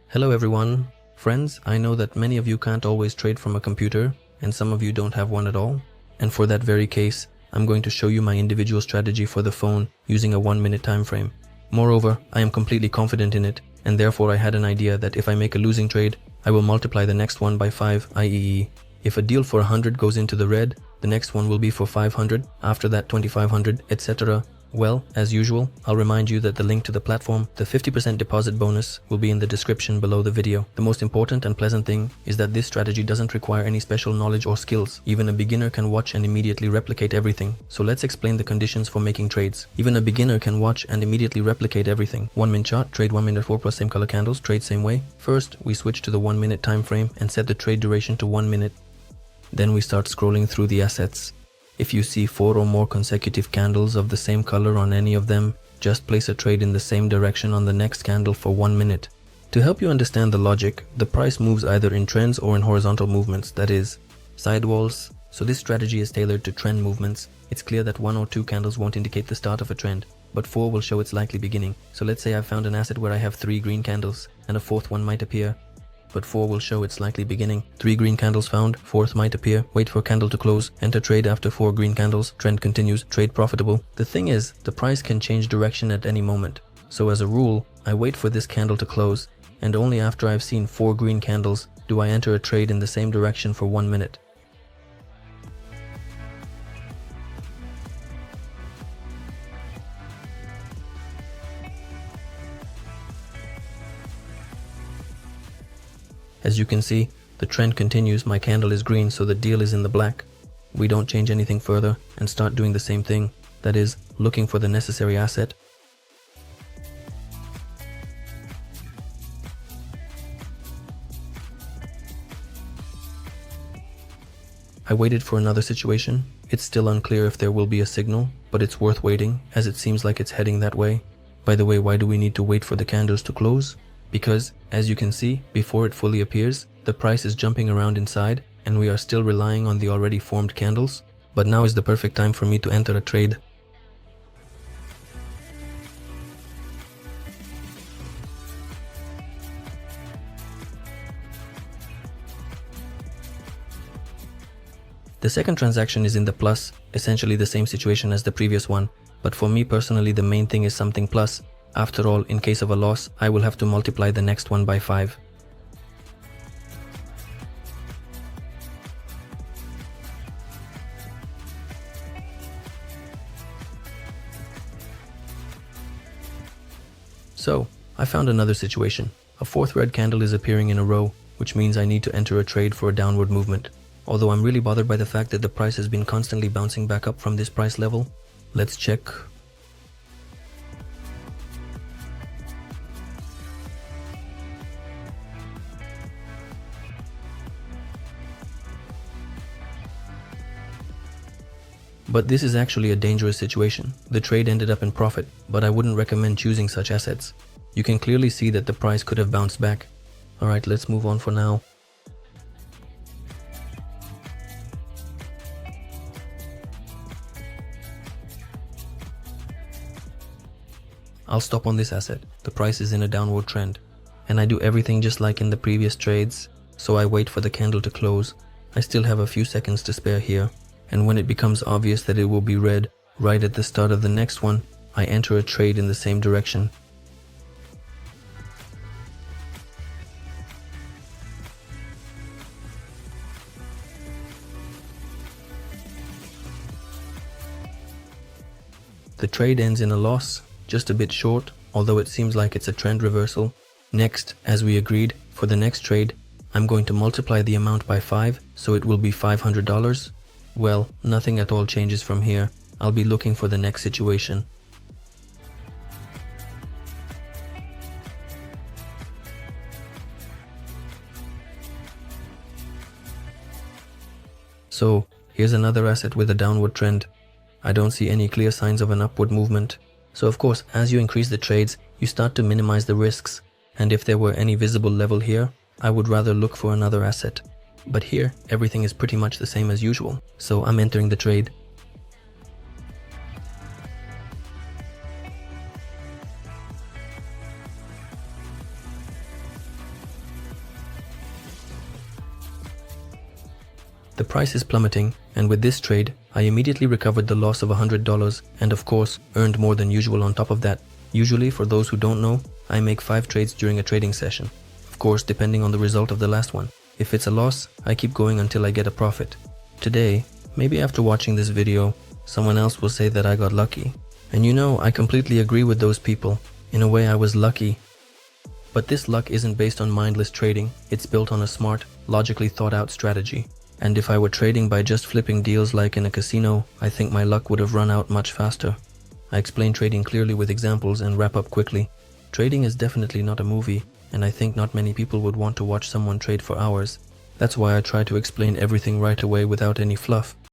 Hello everyone. Friends, I know that many of you can't always trade from a computer and some of you don't have one at all. And for that very case, I'm going to show you my individual strategy for the phone using a 1-minute time frame. Moreover, I am completely confident in it, and therefore I had an idea that if I make a losing trade, I will multiply the next one by 5, i.e. if a deal for 100 goes into the red, the next one will be for 500, after that 2500, etc. Well, as usual, I'll remind you that the link to the platform, the 50% deposit bonus, will be in the description below the video. The most important and pleasant thing is that this strategy doesn't require any special knowledge or skills. Even a beginner can watch and immediately replicate everything. So let's explain the conditions for making trades. Even a beginner can watch and immediately replicate everything. 1-minute chart, trade 1 minute 4 plus same color candles, trade same way. First, we switch to the 1-minute time frame and set the trade duration to 1 minute. Then we start scrolling through the assets. If you see 4 or more consecutive candles of the same color on any of them, just place a trade in the same direction on the next candle for 1 minute. To help you understand the logic, the price moves either in trends or in horizontal movements, that is, sidewalls. So this strategy is tailored to trend movements. It's clear that 1 or 2 candles won't indicate the start of a trend, but 4 will show its likely beginning. So let's say I've found an asset where I have 3 green candles, and a 4th one might appear. But 4 will show its likely beginning. 3 green candles found, 4th might appear, wait for candle to close, enter trade after 4 green candles, trend continues, trade profitable. The thing is, the price can change direction at any moment. So as a rule, I wait for this candle to close, and only after I've seen 4 green candles do I enter a trade in the same direction for 1 minute. As you can see, the trend continues, my candle is green, so the deal is in the black. We don't change anything further and start doing the same thing, that is, looking for the necessary asset. I waited for another situation. It's still unclear if there will be a signal, but it's worth waiting, as it seems like it's heading that way. By the way, why do we need to wait for the candles to close? Because, as you can see, before it fully appears, the price is jumping around inside and we are still relying on the already formed candles. But now is the perfect time for me to enter a trade. The second transaction is in the plus, essentially the same situation as the previous one, but for me personally the main thing is something plus. After all, in case of a loss, I will have to multiply the next one by 5. So, I found another situation. A 4th red candle is appearing in a row, which means I need to enter a trade for a downward movement. Although I'm really bothered by the fact that the price has been constantly bouncing back up from this price level. Let's check. But this is actually a dangerous situation. The trade ended up in profit, but I wouldn't recommend choosing such assets. You can clearly see that the price could have bounced back. Alright, let's move on for now. I'll stop on this asset. The price is in a downward trend. And I do everything just like in the previous trades. So I wait for the candle to close. I still have a few seconds to spare here. And when it becomes obvious that it will be red right at the start of the next one, I enter a trade in the same direction. The trade ends in a loss, just a bit short, although it seems like it's a trend reversal. Next, as we agreed, for the next trade, I'm going to multiply the amount by 5, so it will be $500. Well, nothing at all changes from here. I'll be looking for the next situation. So, here's another asset with a downward trend. I don't see any clear signs of an upward movement. So of course, as you increase the trades, you start to minimize the risks. And if there were any visible level here, I would rather look for another asset. But here, everything is pretty much the same as usual, so I'm entering the trade. The price is plummeting, and with this trade, I immediately recovered the loss of $100 and of course, earned more than usual on top of that. Usually, for those who don't know, I make 5 trades during a trading session. Of course, depending on the result of the last one. If it's a loss, I keep going until I get a profit. Today, maybe after watching this video, someone else will say that I got lucky. And you know, I completely agree with those people. In a way, I was lucky. But this luck isn't based on mindless trading, it's built on a smart, logically thought out strategy. And if I were trading by just flipping deals like in a casino, I think my luck would have run out much faster. I explain trading clearly with examples and wrap up quickly. Trading is definitely not a movie, and I think not many people would want to watch someone trade for hours. That's why I try to explain everything right away without any fluff.